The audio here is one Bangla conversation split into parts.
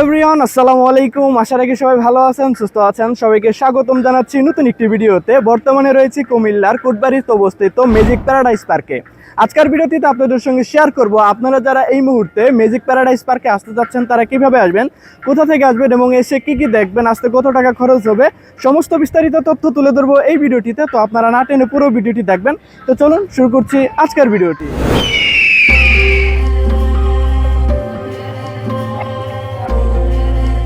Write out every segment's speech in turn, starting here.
এভরিওয়ান, আসসালামু আলাইকুম। আশা রাখি সবাই ভালো আছেন, সুস্থ আছেন। সবাইকে স্বাগতম জানাচ্ছি নতুন একটি ভিডিওতে। বর্তমানে রয়েছি কুমিল্লার কোটবাড়িতে অবস্থিত ম্যাজিক প্যারাডাইস পার্কে। আজকের ভিডিওটিতে আপনাদের সঙ্গে শেয়ার করব আপনারা যারা এই মুহূর্তে ম্যাজিক প্যারাডাইস পার্কে আসতে যাচ্ছেন তারা কিভাবে আসবেন, কোথা থেকে আসবেন এবং এসে কি কি দেখবেন, আসতে কত টাকা খরচ হবে, সমস্ত বিস্তারিত তথ্য তুলে ধরবো এই ভিডিওটিতে। তো আপনারা না টেনে পুরো ভিডিওটি দেখবেন। তো চলুন শুরু করছি আজকের ভিডিওটি।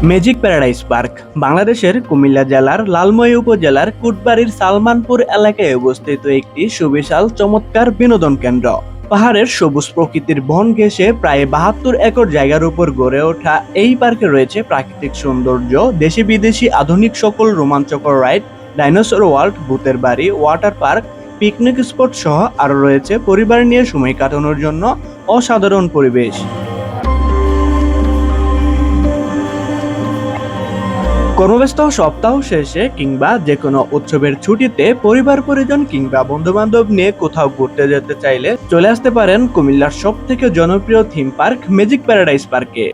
ম্যাজিক প্যারাডাইস পার্ক বাংলাদেশের কুমিল্লা জেলার লালমোহী উপজেলার কোটবাড়ির সালমানপুর এলাকায় অবস্থিত একটি সুবিশাল চমৎকার বিনোদন কেন্দ্র। পাহাড়ের সবুজ প্রকৃতির বন ঘেঁষে প্রায় 72 একর জায়গার উপর গড়ে ওঠা এই পার্কে রয়েছে প্রাকৃতিক সৌন্দর্য, দেশি বিদেশি আধুনিক সকল রোমাঞ্চকর রাইড, ডাইনোসর ওয়ার্ল্ড, ভূতের বাড়ি, ওয়াটার পার্ক, পিকনিক স্পট সহ আরো রয়েছে পরিবার নিয়ে সময় কাটানোর জন্য অসাধারণ পরিবেশ। কর্মব্যস্ত সপ্তাহ শেষে কিংবা যে কোনো উৎসবের ছুটিতে পরিবার পরিজন কিংবা বন্ধু বান্ধব নিয়ে কোথাও ঘুরতে যেতে চাইলে চলে আসতে পারেন কুমিল্লার সব থেকে জনপ্রিয় থিম পার্ক ম্যাজিক প্যারাডাইস পার্কে।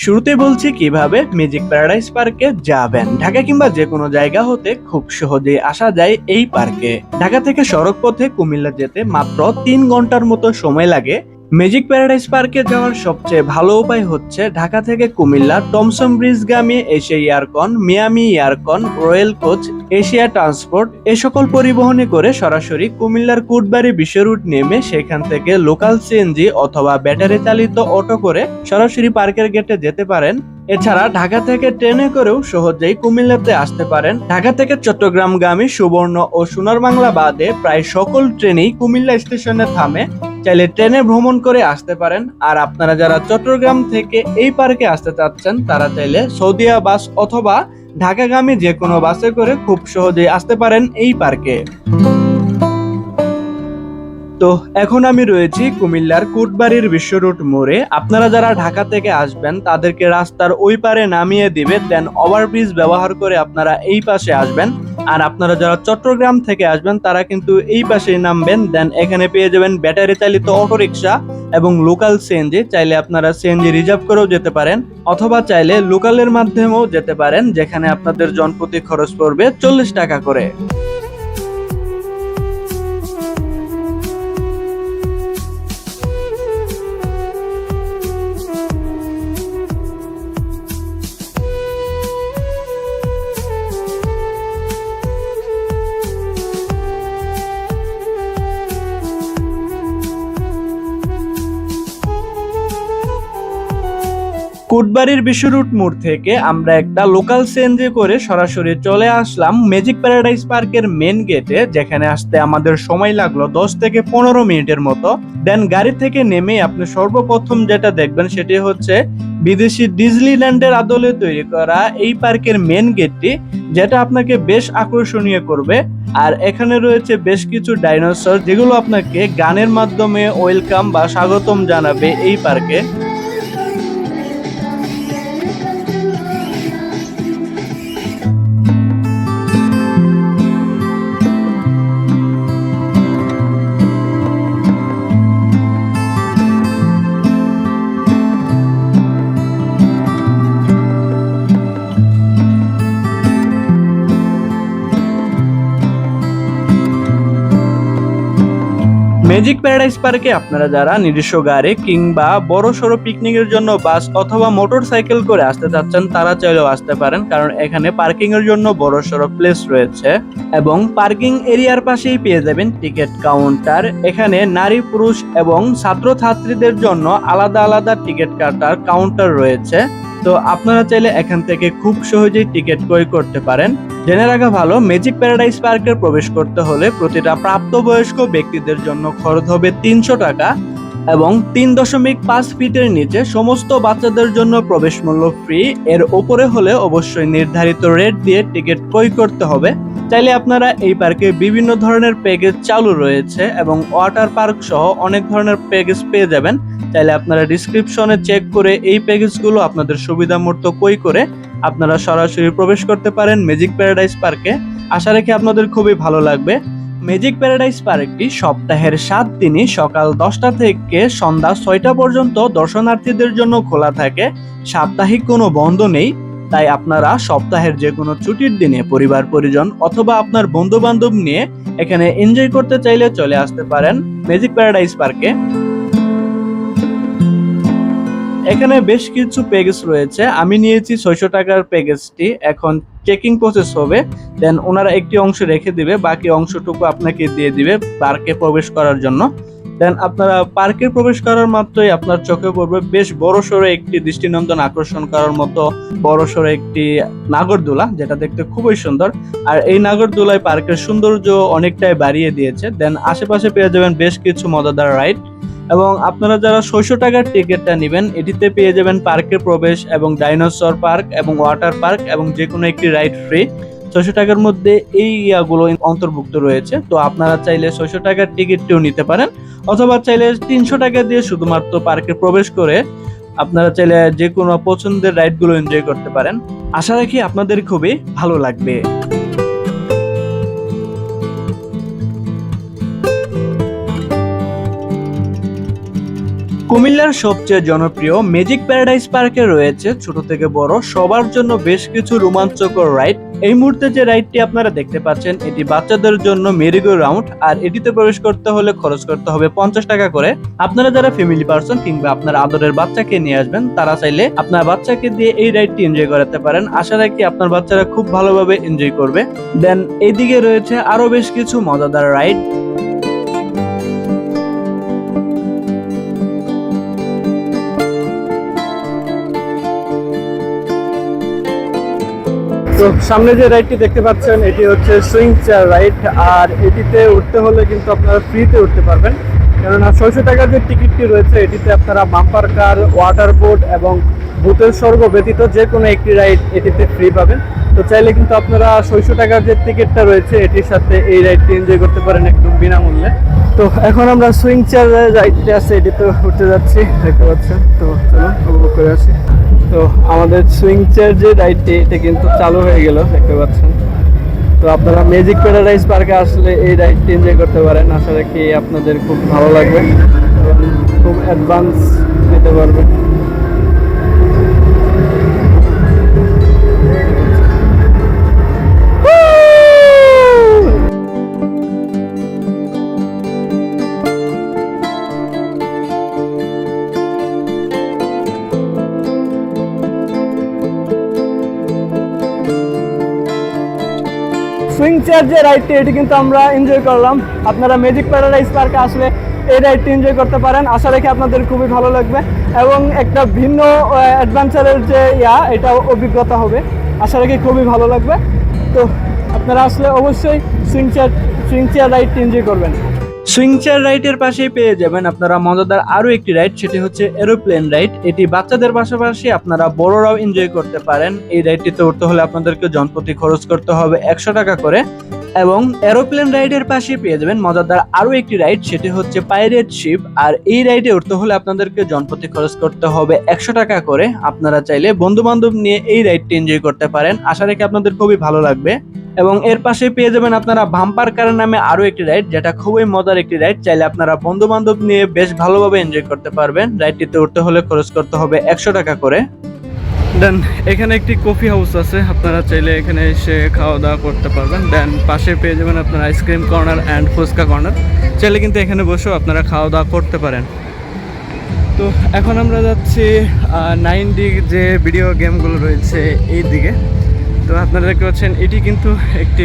শুরুতে বলছি কিভাবে ম্যাজিক প্যারাডাইস পার্কে যাবেন। ঢাকা কিংবা যে কোনো জায়গা হতে খুব সহজেই আসা যায় এই পার্কে। ঢাকা থেকে সড়ক পথে কুমিল্লা যেতে মাত্র 3 ঘন্টার মতো সময় লাগে। ম্যাজিক প্যারাডাইস পার্কে যাওয়ার সবচেয়ে ভালো উপায় হচ্ছে ঢাকা থেকে কুমিল্লা টমসন ব্রিজগামী Asia Aircon, Miami Aircon, Royal Coach, Asia Transport এ সকল পরিবহনে করে সরাসরি কুমিল্লার কোটবাড়ি বিশ্ব রুট নেমে সেখান থেকে লোকাল সিএনজি অথবা ব্যাটারি চালিত অটো করে সরাসরি পার্কের গেটে যেতে পারেন। এছাড়া ঢাকা থেকে ট্রেনে করেও সহজেই কুমিল্লাতে আসতে পারেন। ঢাকা থেকে চট্টগ্রামগামী সুবর্ণ ও সোনার বাংলা বাদে প্রায় সকল ট্রেনেই কুমিল্লা স্টেশনে থামে, চাইলে ট্রেনে ভ্রমণ করে আসতে পারেন। আর আপনারা যারা চট্টগ্রাম থেকে এই পার্কে আসতে চাচ্ছেন তারা চাইলে সৌদিয়া বাস অথবা ঢাকাগামী যে কোনো বাসে করে খুব সহজেই আসতে পারেন এই পার্কে। তো এখন আমি রয়েছি কুমিল্লার কোটবাড়ির বিশ্ব রুট মোড়ে। আপনারা যারা ঢাকা থেকে আসবেন তাদেরকে রাস্তার ওই পারে নামিয়ে দিবে, দেন ওভারব্রিজ ব্যবহার করে আপনারা এই পাশে আসবেন। আর আপনারা যারা চট্টগ্রাম থেকে আসবেন তারা কিন্তু এই পাশেই নামবেন, দেন এখানে পেয়ে যাবেন ব্যাটারি চালিত অটোরিকশা এবং লোকাল সিএনজি। চাইলে আপনারা সিএনজি রিজার্ভ করেও যেতে পারেন অথবা চাইলে লোকালের মাধ্যমেও যেতে পারেন, যেখানে আপনাদের জনপ্রতি খরচ পড়বে 40 টাকা করে। কোটবাড়ির বিশ্ব রুট মোড় থেকে আমরা একটা লোকাল সিএনজি করে সরাসরি চলে আসলাম ম্যাজিক প্যারাডাইস পার্কের মেন গেটে, যেখানে আসতে আমাদের সময় লাগলো 10 থেকে 15 মিনিটের মতো। দেন গাড়ি থেকে নেমে আপনি সর্বপ্রথম যেটা দেখবেন সেটি হচ্ছে বিদেশি ডিজনিল্যান্ডের আদলে তৈরি করা এই পার্কের মেন গেটটি, যেটা আপনাকে বেশ আকর্ষণীয় করবে। আর এখানে রয়েছে বেশ কিছু ডাইনোসর যেগুলো আপনাকে গানের মাধ্যমে ওয়েলকাম বা স্বাগতম জানাবে এই পার্কে। ম্যাজিক প্যারাডাইস পার্কে আপনারা যারা নিজস্ব গাড়ি কিংবা বড় সড়ো পিকনিকের জন্য বাস অথবা মোটর সাইকেল করে আসতে চাচ্ছেন তারা চাইলেও আসতে পারেন, কারণ এখানে পার্কিং এর জন্য বড় সড়ো প্লেস রয়েছে এবং পার্কিং এরিয়ার পাশেই পেয়ে যাবেন টিকিট কাউন্টার। এখানে নারী, পুরুষ এবং ছাত্রছাত্রীদের জন্য আলাদা আলাদা টিকিট কাটার কাউন্টার রয়েছে। তো আপনারা চাইলে এখান থেকে খুব সহজেই টিকিট ক্রয় করতে পারেন। জেনে রাখা ভালো, ম্যাজিক প্যারাডাইস পার্কে প্রবেশ করতে হলে প্রতিটা প্রাপ্তবয়স্ক ব্যক্তিদের জন্য খরচ হবে 300 টাকা এবং 3.5 ফিটের নিচে সমস্ত বাচ্চাদের জন্য প্রবেশ মূল্য ফ্রি। এর উপরে হলে অবশ্যই নির্ধারিত রেট দিয়ে টিকিট ক্রয় করতে হবে। চাইলে আপনারা এই পার্কে বিভিন্ন ধরনের প্যাকেজ চালু রয়েছে এবং ওয়াটার পার্ক সহ অনেক ধরনের প্যাকেজ পেয়ে যাবেন। চাইলে আপনারা ডিসক্রিপশনে চেক করে এই প্যাকেজগুলো আপনাদের সুবিধা মতো ক্রয় করে আপনারা সরাসরি প্রবেশ করতে পারেন ম্যাজিক প্যারাডাইস পার্কে। আশা রাখি আপনাদের খুবই ভালো লাগবে। ম্যাজিক প্যারাডাইস পার্কটি সপ্তাহের 7 দিনই সকাল 10টা থেকে সন্ধ্যা 6টা পর্যন্ত দর্শনার্থীদের জন্য খোলা থাকে। সাপ্তাহিক কোনো বন্ধ নেই, তাই আপনারা সপ্তাহের যে কোনো ছুটির দিনে পরিবার পরিজন অথবা আপনার বন্ধু বান্ধব নিয়ে এখানে এনজয় করতে চাইলে চলে আসতে পারেন ম্যাজিক প্যারাডাইস পার্কে। এখানে বেশ কিছু প্যাকেজ রয়েছে, আমি নিয়েছি 600 টাকার প্যাকেজটি। এখন চেকিং প্রসেস হবে, দেন ওনারা একটি অংশ রেখে দিবে, বাকি অংশটুকু আপনাকে দিয়ে দিবে পার্কে প্রবেশ করার জন্য। দেন আপনারা পার্কে প্রবেশ করার মাত্রই আপনার চোখে পড়বে বেশ বড়সড় একটি দৃষ্টিনন্দন আকর্ষণ করার মতো বড়সড় একটি নাগরদোলা, যেটা দেখতে খুবই সুন্দর। আর এই নাগরদোলায় পার্কের সৌন্দর্য অনেকটাই বাড়িয়ে দিয়েছে। দেন আশেপাশে পেয়ে যাবেন বেশ কিছু মজাদার রাইড, এবং আপনারা যারা 600 টাকার টিকিটটা নেবেন এটিতে পেয়ে যাবেন পার্কের প্রবেশ এবং ডাইনোসর পার্ক এবং ওয়াটার পার্ক এবং যে কোনো একটি রাইড ফ্রি। 600 টাকার মধ্যে এই ইয়াগুলো অন্তর্ভুক্ত রয়েছে। তো আপনারা চাইলে 600 টাকার টিকিটটিও নিতে পারেন, অথবা চাইলে 300 টাকা দিয়ে শুধুমাত্র পার্কে প্রবেশ করে আপনারা চাইলে যে কোনো পছন্দের রাইডগুলো এনজয় করতে পারেন। আশা রাখি আপনাদের খুবই ভালো লাগবে। কুমিল্লার সবচেয়ে জনপ্রিয় ম্যাজিক প্যারাডাইস পার্কে রয়েছে ছোট থেকে বড় সবার জন্য বেশ কিছু রোমাঞ্চকর রাইড। এই মুহূর্তে যে রাইডটি আপনারা দেখতে পাচ্ছেন এটি বাচ্চাদের জন্য মেরিগো রাউন্ড, আর এটিতে প্রবেশ করতে হলে খরচ করতে হবে 50 টাকা করে। আপনারা যারা ফ্যামিলি পার্সন কিংবা আপনার আদরের বাচ্চাকে নিয়ে আসবেন তারা চাইলে আপনার বাচ্চাকে দিয়ে এই রাইডটি এনজয় করাতে পারেন। আশা রাখি আপনার বাচ্চারা খুব ভালোভাবে এনজয় করবে। দেন এইদিকে রয়েছে আরো বেশ কিছু মজাদার রাইড। তো সামনে যে রাইডটি দেখতে পাচ্ছেন এটি হচ্ছে সুইং চেয়ার রাইড, আর এটিতে উঠতে হলে কিন্তু আপনারা ফ্রিতে উঠতে পারবেন, কেননা 600 টাকার যে টিকিটটি রয়েছে এটিতে আপনারা বাম্পার কার, ওয়াটার বোট এবং ভূতের স্বর্গ ব্যতীত যে কোনো একটি রাইড এটিতে ফ্রি পাবেন। তো চাইলে কিন্তু আপনারা 600 টাকার যে টিকিটটা রয়েছে এটির সাথে এই রাইডটি এনজয় করতে পারেন একদম বিনামূল্যে। তো এখন আমরা সুইং চেয়ার রাইডটি আছে এটিতে উঠতে যাচ্ছি, দেখতে পাচ্ছেন। তো চলুন উপভোগ করে আসি। তো আমাদের সুইং চেয়ার যে রাইডটি এটা কিন্তু চালু হয়ে গেল, দেখতে পাচ্ছেন। তো আপনারা ম্যাজিক প্যারাডাইস পার্কে আসলে এই রাইডটি এনজয় করতে পারেন। আশা রাখি আপনাদের খুব ভালো লাগবে এবং খুব অ্যাডভান্স নিতে পারবেন। সুইং চেয়ার যে রাইডটি এটি কিন্তু আমরা এনজয় করলাম। আপনারা ম্যাজিক প্যারাডাইস পার্কে আসলে এই রাইডটি এনজয় করতে পারেন। আশা রাখি আপনাদের খুবই ভালো লাগবে এবং একটা ভিন্ন অ্যাডভেঞ্চারের যে এটা অভিজ্ঞতা হবে। আশা রাখি খুবই ভালো লাগবে। তো আপনারা আসলে অবশ্যই সুইং চেয়ার রাইডটি এনজয় করবেন। সুইং চেয়ার রাইডের পাশেই পেয়ে যাবেন আপনারা মজাদার আরো একটি রাইড, সেটি হচ্ছে এরোপ্লেন রাইড। এটি বাচ্চাদের পাশাপাশি আপনারা বড়রাও এনজয় করতে পারেন। এই রাইডটিতে উঠতে হলে আপনাদেরকে জনপ্রতি খরচ করতে হবে 100 টাকা করে। এবং এরোপ্লেন রাইডের পাশে পেয়ে যাবেন মজাদার আরো একটি রাইড, সেটি হচ্ছে পাইরেট শিপ। আর এই রাইডে উঠতে হলে আপনাদেরকে জনপ্রতি খরচ করতে হবে 100 টাকা করে। আপনারা চাইলে বন্ধু বান্ধব নিয়ে এই রাইডটি এনজয় করতে পারেন। আশা রাখি আপনাদের খুবই ভালো লাগবে। এবং এর পাশে পেয়ে যাবেন আপনারা বাম্পার কার নামে আরো একটি রাইড, যেটা খুবই মজার একটি রাইড। চাইলে আপনারা বন্ধু বান্ধব নিয়ে বেশ ভালোভাবে এনজয় করতে পারবেন। রাইডটিতে উঠতে হলে খরচ করতে হবে 100 টাকা করে। দেন এখানে একটি কফি হাউস আছে, আপনারা চাইলে এখানে এসে খাওয়া দাওয়া করতে পারবেন। দেন পাশে পেয়ে যাবেন আপনারা ice cream corner and fuchka corner, চাইলে কিন্তু এখানে বসেও আপনারা খাওয়া দাওয়া করতে পারেন। তো এখন আমরা যাচ্ছি 9D যে ভিডিও গেমগুলো রয়েছে এই দিকে। তো আপনারা দেখতে পাচ্ছেন এটি কিন্তু একটি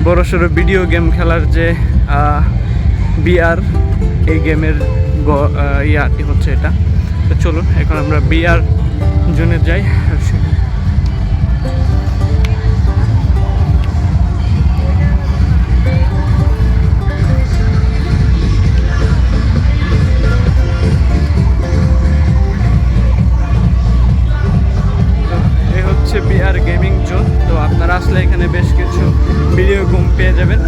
বড়সড় ভিডিও গেম খেলার যে বিআর, এই গেমের ইয়াটি হচ্ছে এটা। তো চলুন এখন আমরা বিআর জোনে যাই। এই হচ্ছে হচ্ছে বিআর গেমিং জোন। তো আপনারা আসলে এখানে বেশ কিছু ভিডিও গেম পেয়ে যাবেন।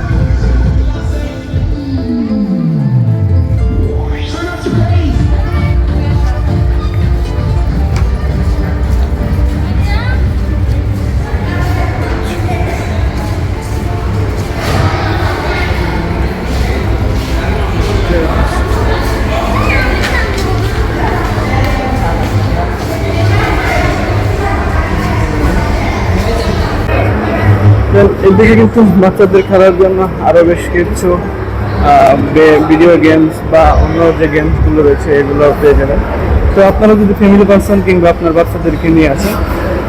এদিকে কিন্তু বাচ্চাদের খেলার জন্য আরো বেশ কিছু ভিডিও গেমস বা অন্য যে গেমসগুলো রয়েছে এগুলো পেয়ে যাবেন। তো আপনারা যদি ফ্যামিলি পার্সন কিংবা আপনার বাচ্চাদেরকে নিয়ে আসেন,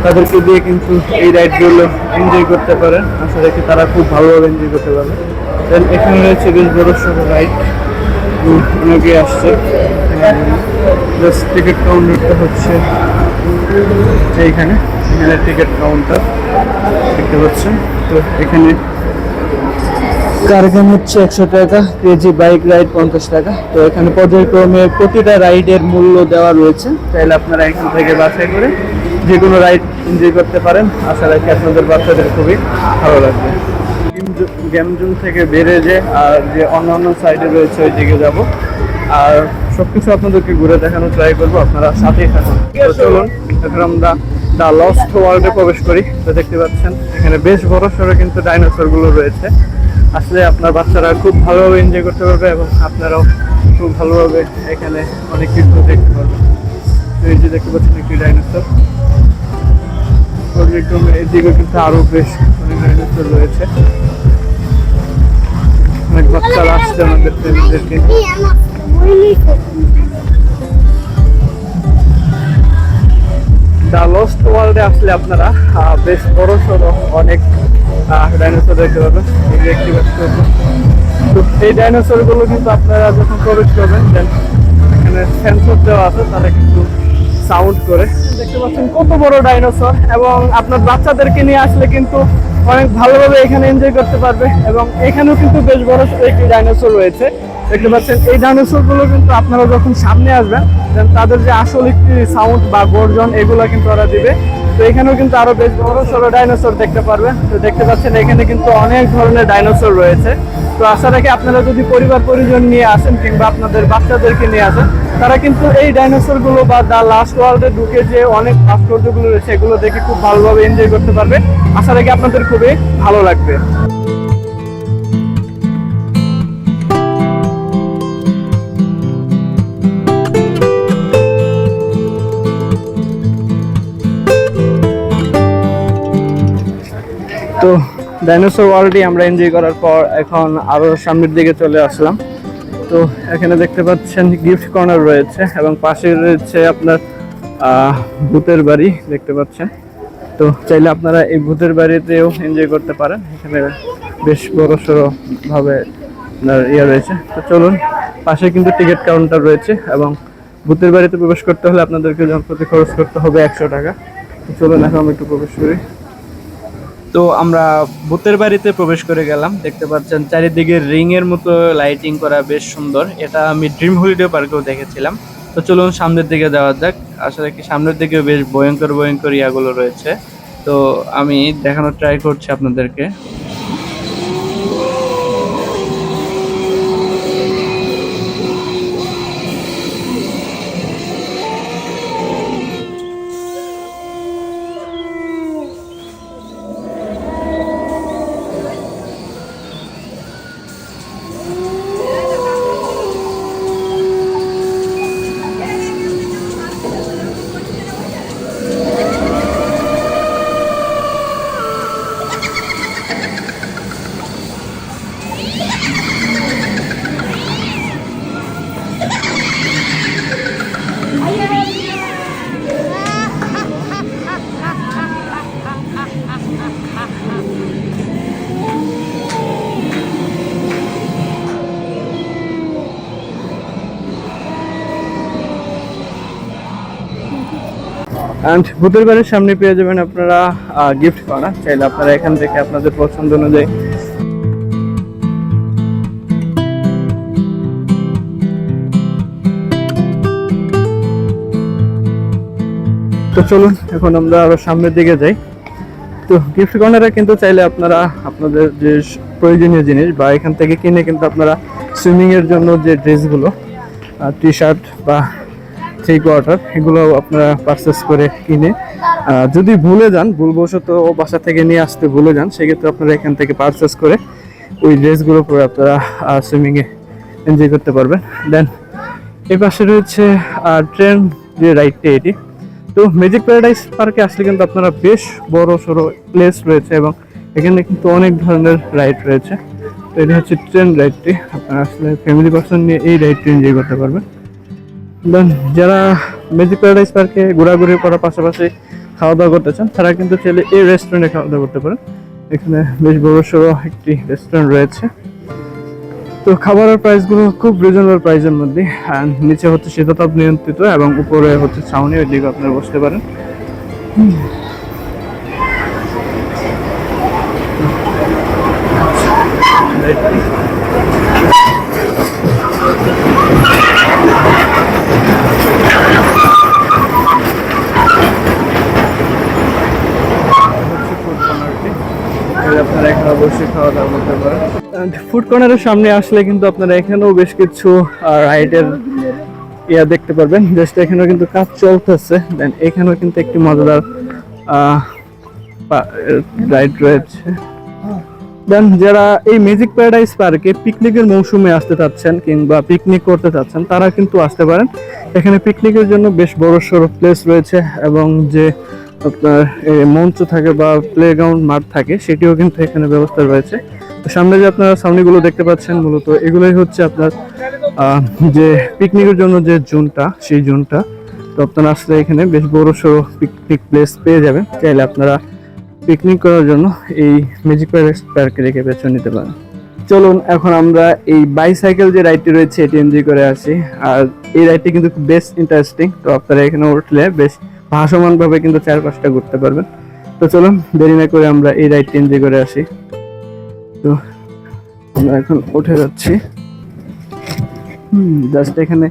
তাদেরকে দিয়ে কিন্তু এই রাইডগুলো এনজয় করতে পারেন। আশা রাখি তারা খুব ভালোভাবে এনজয় করতে পারবে। দেন এখানে রয়েছে বেশ বড় সড়ো রাইড, অনেকে আসছে। জাস্ট টিকিট কাউন্টারটা হচ্ছে এইখানে, এখানে টিকিট কাউন্টার দেখতে পাচ্ছেন। তো এখানে কার দাম হচ্ছে 100 টাকা, কেজি বাইক রাইড 50 টাকা। তো এখানে পর্যায়ক্রমে প্রতিটা রাইডের মূল্য দেওয়া রয়েছে, চাইলে আপনারা এখান থেকে বাছাই করে যে কোনো রাইড এনজয় করতে পারেন। আশা রাখি আপনাদের বাচ্চাদের খুবই ভালো লাগবে। গেম জোন থেকে বেড়ে যে আর যে অন্যান্য সাইডে রয়েছে ওই দিকে যাব, আর সবকিছু আপনাদেরকে ঘুরে দেখানোর ট্রাই করবো, আপনারা সাথেই থাকুন। তো চলুন এখন আমরা দ্য লস্ট ওয়ার্ল্ডে প্রবেশ করি। তো দেখতে পাচ্ছেন এখানে বেশ বড় সড়ো কিন্তু ডাইনোসরগুলো রয়েছে। আসলে আপনার বাচ্চারা খুব ভালোভাবে এনজয় করতে পারবে এবং আপনারাও খুব ভালোভাবে এখানে অনেক কিছু দেখতে পারবেন। এই যে দেখতে পাচ্ছেন একটি ডাইনোসর, পর্যায়ক্রমে এদিকে কিন্তু আরো বেশ অনেক ডাইনোসর রয়েছে। অনেক বাচ্চারা আসছে আমাদের ফ্যামিলিদেরকে। দ্য লস্ট ওয়ার্ল্ডে আসলে আপনারা বেশ বড় সড়ো অনেক ডাইনোসর দেখতে পাবেন। তো এই ডাইনোসরগুলো কিন্তু আপনারা যখন প্রবেশ করবেন, দেন এখানে সেন্সর দেওয়া আছে, তারা কিন্তু সাউন্ড করে। দেখতে পাচ্ছেন কত বড় ডাইনোসর, এবং আপনার বাচ্চাদেরকে নিয়ে আসলে কিন্তু অনেক ভালোভাবে এখানে এনজয় করতে পারবে। এবং এখানেও কিন্তু বেশ বড় একটি ডাইনোসর রয়েছে, দেখতে পাচ্ছেন। এই ডাইনোসরগুলো কিন্তু আপনারা যখন সামনে আসবেন, দেন তাদের যে আসল একটি সাউন্ড বা গর্জন এগুলো কিন্তু ওরা দিবে। তো এখানেও কিন্তু আরো বেশ বড় সড়ো ডাইনোসর দেখতে পারবেন। তো দেখতে পাচ্ছেন এখানে কিন্তু অনেক ধরনের ডাইনোসর রয়েছে। তো আশা রাখি আপনারা যদি পরিবার পরিজন নিয়ে আসেন কিংবা আপনাদের বাচ্চাদেরকে নিয়ে আসেন, তারা কিন্তু এই ডাইনোসরগুলো বা দ্য লাস্ট ওয়ার্ল্ডে ঢুকে যে অনেক ভাস্কর্যগুলো রয়েছে এগুলো দেখে খুব ভালোভাবে এনজয় করতে পারবে। আশা রাখি আপনাদের খুবই ভালো লাগবে। তো ডাইনোসর ওয়ার্ল্ডটি আমরা এনজয় করার পর এখন আরো সামনের দিকে চলে আসলাম। তো এখানে দেখতে পাচ্ছেন গিফট কর্নার রয়েছে এবং পাশে রয়েছে আপনার ভূতের বাড়ি দেখতে পাচ্ছেন। তো চাইলে আপনারা এই ভূতের বাড়িতেও এনজয় করতে পারেন, এখানে বেশ বড় সড়ো ভাবে ইয়ে রয়েছে। তো চলুন, পাশে কিন্তু টিকিট কাউন্টার রয়েছে এবং ভূতের বাড়িতে প্রবেশ করতে হলে আপনাদেরকে জনপ্রতি খরচ করতে হবে 100 টাকা। তো চলুন এখন আমরা একটু প্রবেশ করি। তো আমরা ভূতের বাড়িতে প্রবেশ করে গেলাম। দেখতে পাচ্ছেন চারিদিকে রিং এর মতো লাইটিং করা, বেশ সুন্দর। এটা আমি ড্রিম হলিডে পার্কেও দেখেছিলাম। তো চলুন সামনের দিকে যাওয়া যাক। আসলে কি সামনের দিকে বেশ ভয়ঙ্কর ভয়ঙ্কর ইয়াগুলো রয়েছে, তো আমি দেখানোর ট্রাই করছি আপনাদেরকে। অ্যান্ড ভূতের বাড়ির সামনে পেয়ে যাবেন আপনারা গিফট কর্নার, চাইলে আপনারা এখান থেকে আপনাদের পছন্দ অনুযায়ী তো চলুন এখন আমরা আরো সামনের দিকে যাই। তো গিফট কর্নারে কিন্তু চাইলে আপনারা আপনাদের যে প্রয়োজনীয় জিনিস বা এখান থেকে কিনে কিন্তু আপনারা সুইমিং এর জন্য যে ড্রেসগুলো, টি শার্ট বা থ্রি কোয়ার্টার, এগুলো আপনারা পারচেস করে কিনে যদি ভুলে যান, ভুলবশত বাসা থেকে নিয়ে আসতে ভুলে যান, সেক্ষেত্রে আপনারা এখান থেকে পারচেস করে ওই ড্রেসগুলো পরে আপনারা সুইমিংয়ে এনজয় করতে পারবেন। দেন এই পাশে রয়েছে ট্রেন যে রাইডটি, এটি তো ম্যাজিক প্যারাডাইস পার্কে আসলে কিন্তু আপনারা বেশ বড় সড়ো প্লেস রয়েছে এবং এখানে কিন্তু অনেক ধরনের রাইড রয়েছে। তো এটা হচ্ছে ট্রেন রাইডটি, আপনারা আসলে ফ্যামিলি পার্সন নিয়ে এই রাইডটি এনজয় করতে পারবেন। দেন যারা ম্যাজিক প্যারাডাইস পার্কে ঘোরাঘুরি করার পাশাপাশি খাওয়া দাওয়া করতে চান, তারা কিন্তু চাইলে এই রেস্টুরেন্টে খাওয়া দাওয়া করতে পারেন। এখানে বেশ বড় সড়ো একটি রেস্টুরেন্ট রয়েছে। তো খাবারের প্রাইসগুলো খুব রিজনেবল প্রাইসের মধ্যে, আর নিচে হচ্ছে শীততাপ নিয়ন্ত্রিত এবং উপরে হচ্ছে ছাউনি, ওই দিকে আপনারা বসতে পারেন। আপনারা এখানে অবশ্যই খাওয়া দাওয়া করতে পারেন। ফুড কর্নারের সামনে আসলে কিন্তু আপনারা এখানেও বেশ কিছু রাইডের দেখতে পারবেন। জাস্ট এখানেও কিন্তু কাজ চলতেছে। দেন এখানেও কিন্তু একটি মজাদার রাইড রয়েছে। দেন যারা এই ম্যাজিক প্যারাডাইস পার্কে পিকনিকের মৌসুমে আসতে চাচ্ছেন কিংবা পিকনিক করতে চাচ্ছেন, তারা কিন্তু আসতে পারেন। এখানে পিকনিকের জন্য বেশ বড় সড়ো প্লেস রয়েছে এবং যে আপনার মঞ্চ থাকে বা প্লেগ্রাউন্ড মাঠ থাকে, সেটিও কিন্তু এখানে ব্যবস্থা রয়েছে। তো সামনে যে আপনারা সামনেগুলো দেখতে পাচ্ছেন, মূলত এগুলোই হচ্ছে আপনার যে পিকনিকের জন্য যে জোনটা, সেই জোনটা। তো আপনারা আসলে এখানে বেশ বড় সড়ো পিকনিক প্লেস পেয়ে যাবেন। চাইলে আপনারা পিকনিক করার জন্য এই ম্যাজিক প্যারাডাইস পার্কে রেখে বেছে নিতে পারেন। চলুন এখন আমরা এই বাইসাইকেল যে রাইডটি রয়েছে এটি এনজয় করে আসি। আর এই রাইডটি কিন্তু বেশ ইন্টারেস্টিং। তো আপনারা এখানে উঠলে বেশ ভাসমান ভাবে কিন্তু চারপাশটা ঘুরতে পারবেন। তো চলুন দেরি না করে আমরা এই রাইডটি এনজয় করে আসি। তো আমরা এখন উঠে যাচ্ছি। জাস্ট এখানে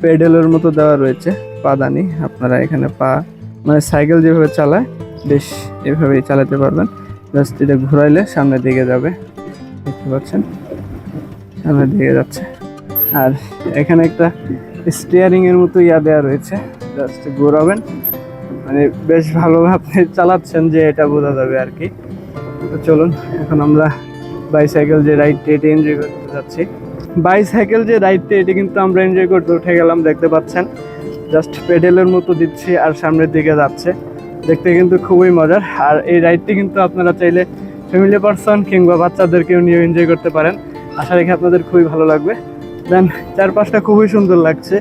পেডেলের মতো দেওয়া রয়েছে, পাদানি। আপনারা এখানে মানে সাইকেল যেভাবে চালায় বেশ এভাবেই চালাতে পারবেন। জাস্ট এটা ঘুরাইলে সামনের দিকে যাবে, দেখতে পাচ্ছেন সামনের দিকে যাচ্ছে। আর এখানে একটা স্টিয়ারিং এর মতো দেওয়া রয়েছে, জাস্ট ঘোরাবেন, মানে বেশ ভালোভাবে আপনি চালাচ্ছেন যে এটা বোঝা যাবে আর কি। তো চলুন এখন আমরা বাইসাইকেল যে রাইডটি এটি এনজয় করতে যাচ্ছি। বাইসাইকেল যে রাইডটি এটি কিন্তু আমরা এনজয় করতে উঠে গেলাম, দেখতে পাচ্ছেন জাস্ট পেডেলের মতো দিচ্ছে আর সামনের দিকে যাচ্ছে, দেখতে কিন্তু খুবই মজার। আর এই রাইডটি কিন্তু আপনারা চাইলে ফ্যামিলি পার্সন কিংবা বাচ্চাদেরকেও নিয়ে এনজয় করতে পারেন। আশা রেখে আপনাদের খুবই ভালো লাগবে। দেন চারপাশটা খুবই সুন্দর লাগছে,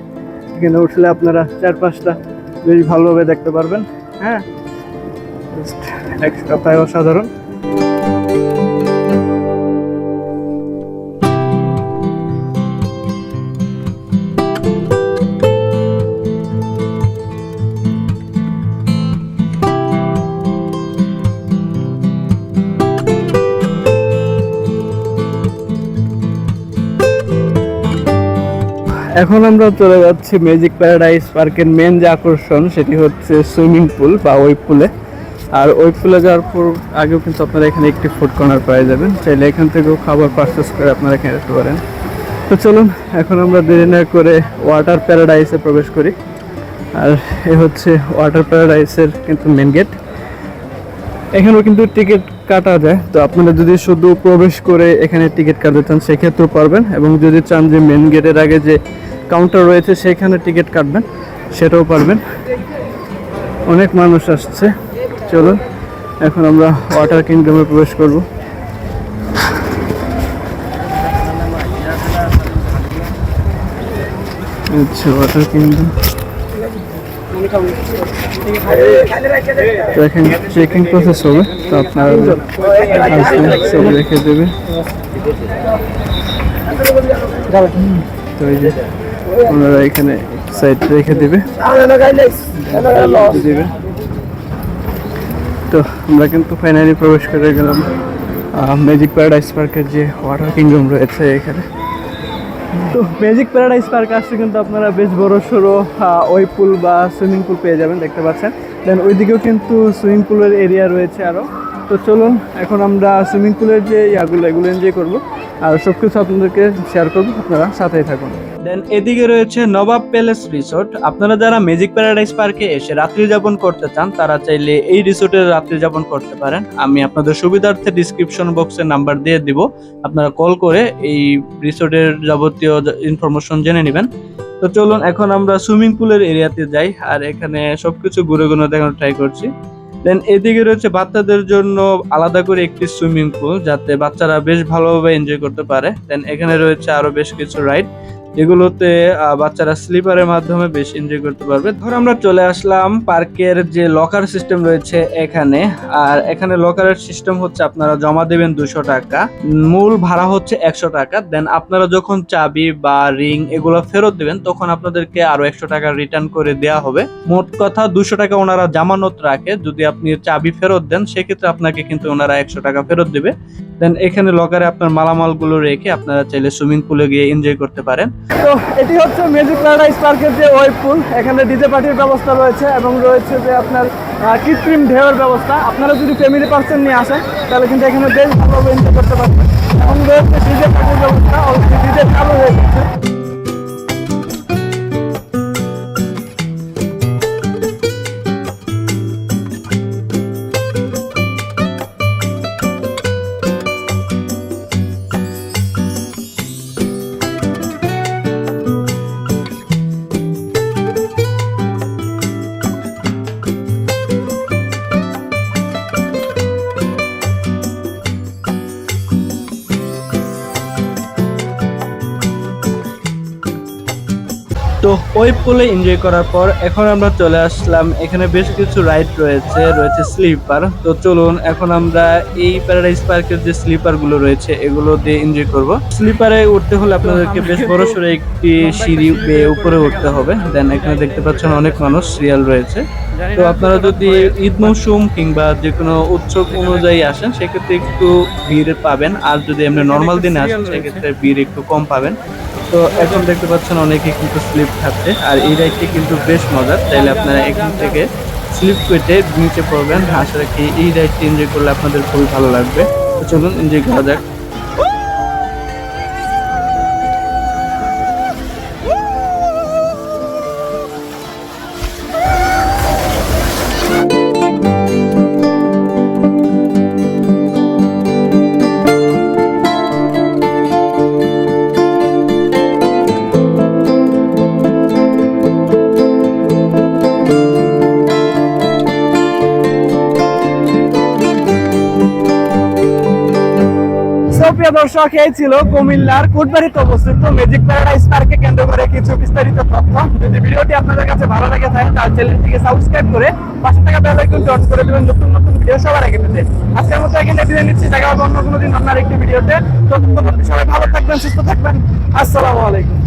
এখানে উঠলে আপনারা চারপাশটা বেশ ভালোভাবে দেখতে পারবেন। হ্যাঁ, এক কথায় অসাধারণ। এখন আমরা চলে যাচ্ছি ম্যাজিক প্যারাডাইস পার্কের মেন যে আকর্ষণ, সেটি হচ্ছে সুইমিং পুল বা ওই পুলে। আর ওই পুলে যাওয়ার পর আগেও কিন্তু আপনারা এখানে একটি ফুড কর্নার পেয়ে যাবেন, চাইলে এখান থেকেও খাবার পারচেস করে আপনারা এখানে যেতে পারেন। তো চলুন এখন আমরা দেরি না করে ওয়াটার প্যারাডাইসে প্রবেশ করি। আর এ হচ্ছে ওয়াটার প্যারাডাইসের কিন্তু মেন গেট। এখানেও কিন্তু টিকিট কাটা যায়। তো আপনারা যদি শুধু প্রবেশ করে এখানে টিকিট কাটতে চান সেক্ষেত্রেও পারবেন, এবং যদি চান যে মেন গেটের আগে যে কাউন্টার রয়েছে সেখানে টিকিট কাটবেন সেটাও পারবেন। অনেক মানুষ আসছে। চলুন এখন আমরা ওয়াটার কিংডমে প্রবেশ করব। আচ্ছা, ওয়াটার কিংডম। তো এখানে চেকিং প্রসেস হবে, তো আপনারা সব রেখে দেবে। তো এই যে ওনারা এখানে সাইড রেখে দেবে। তো আমরা কিন্তু ফাইনালি প্রবেশ করে গেলাম ম্যাজিক প্যারাডাইস পার্কের যে ওয়াটার কিংডম রয়েছে এখানে। তো ম্যাজিক প্যারাডাইস পার্কে আসলে কিন্তু আপনারা বেশ বড় সড়ো ওই পুল বা সুইমিং পুল পেয়ে যাবেন, দেখতে পাচ্ছেন। দেন ওইদিকেও কিন্তু সুইমিং পুলের এরিয়া রয়েছে আরও। তো চলুন এখন আমরা সুইমিং পুলের যে এগুলো এনজয় করবো আর সব কিছু আপনাদেরকে শেয়ার করবো, আপনারা সাথেই থাকুন। দেন এদিকে রয়েছে নবাব প্যালেস রিসোর্ট। আপনারা যারা ম্যাজিক প্যারাডাইস পার্কে এসে রাত্রি যাপন করতে চান তারা চাইলে এই রিসোর্টে রাত্রি যাপন করতে পারেন। আমি আপনাদের সুবিধার্থে ডিসক্রিপশন বক্সে নাম্বার দিয়ে দিব, আপনারা কল করে এই রিসোর্টের যাবতীয় ইনফরমেশন জেনে নেবেন। তো চলুন এখন আমরা সুইমিং পুলের এরিয়াতে যাই আর এখানে সবকিছু ঘুরে ঘুরে দেখানোর ট্রাই করছি। দেন এদিকে রয়েছে বাচ্চাদের জন্য আলাদা করে একটি সুইমিং পুল, যাতে বাচ্চারা বেশ ভালোভাবে এনজয় করতে পারে। দেন এখানে রয়েছে আরো বেশ কিছু রাইড, যেগুলোতে বাচ্চারা স্লিপারের মাধ্যমে বেশ এনজয় করতে পারবে। ধর আমরা চলে আসলাম পার্কের যে লকার সিস্টেম রয়েছে এখানে, আর এখানে লকারের সিস্টেম হচ্ছে আপনারা জমা দেবেন 200 টাকা, মূল ভাড়া হচ্ছে 100 টাকা। দেন আপনারা যখন চাবি বা রিং এগুলো ফেরত দেবেন তখন আপনাদেরকে আরো 100 টাকা রিটার্ন করে দেওয়া হবে। মোট কথা 200 টাকা ওনারা জামানত রাখে, যদি আপনি চাবি ফেরত দেন সেক্ষেত্রে আপনাকে কিন্তু ওনারা 100 টাকা ফেরত দেবে। দেন এখানে লকারে আপনার মালামাল গুলো রেখে আপনারা চাইলে সুইমিং পুলে গিয়ে এনজয় করতে পারেন। তো এটি হচ্ছে ম্যাজিক প্যারাডাইস পার্কের যে ওয়েভ পুল। এখানে ডিজে পার্টির ব্যবস্থা রয়েছে এবং রয়েছে যে আপনার কৃত্রিম ঢেউয়ের ব্যবস্থা। আপনারা যদি ফ্যামিলি পার্সন নিয়ে আসেন তাহলে কিন্তু এখানে বেশ ভালোভাবে এনজয় করতে পারবেন। এবং রয়েছে ডিজে পার্টির ব্যবস্থা, অলরেডি ডিজে চালু হয়ে গেছে। তো ওই পুলে এনজয় করার পর এখন আমরা চলে আসলাম, এখানে বেশ কিছু রাইড রয়েছে স্লিপার। তো চলুন এখন আমরা এই প্যারাডাইস পার্কের যে স্লিপার গুলো রয়েছে এগুলো দিয়ে এনজয় করব। স্লিপারে উঠতে হলে আপনাদেরকে বেশ বড়সড় একটি সিঁড়ি বেয়ে উপরে উঠতে হবে। দেন এখানে দেখতে পাচ্ছেন অনেক মানুষ সিরিয়াল রয়েছে। তো আপনারা যদি ঈদ মৌসুম কিংবা যে কোনো উৎসব অনুযায়ী আসেন সেক্ষেত্রে একটু ভিড় পাবেন, আর যদি এমনি নর্মাল দিনে আসেন সেক্ষেত্রে ভিড় একটু কম পাবেন। তো এখন দেখতে পাচ্ছেন অনেকে কিন্তু স্লিপ খাচ্ছে, আর এই রাইডটি কিন্তু বেশ মজার। চাইলে আপনারা এখান থেকে স্লিপ কেটে নিচে পড়বেন। আশা রাখি এই রাইডটি এনজয় করলে আপনাদের খুবই ভালো লাগবে। তো চলুন এনজয় করা যাক। প্রিয় দর্শক, এই ছিল কুমিল্লার কোটবাড়িতে অবস্থিত ম্যাজিক প্যারাডাইস পার্কে কেন্দ্র করে কিছু বিস্তারিত তথ্য। যদি ভিডিওটি আপনাদের কাছে ভালো লাগে থাকে তাহলে চ্যানেলটিকে সাবস্ক্রাইব করে পাশে থাকা বেল আইকনটি অন করে দিবেন নতুন নতুন ভিডিও সবার আগে পেতে। আজকের মতো এখানে বিদায় নিচ্ছি, দেখা হবে অন্য কোনো দিন অন্য আরেকটি ভিডিওতে। ততক্ষণ সবাই ভালো থাকবেন, সুস্থ থাকবেন। আসসালামু আলাইকুম।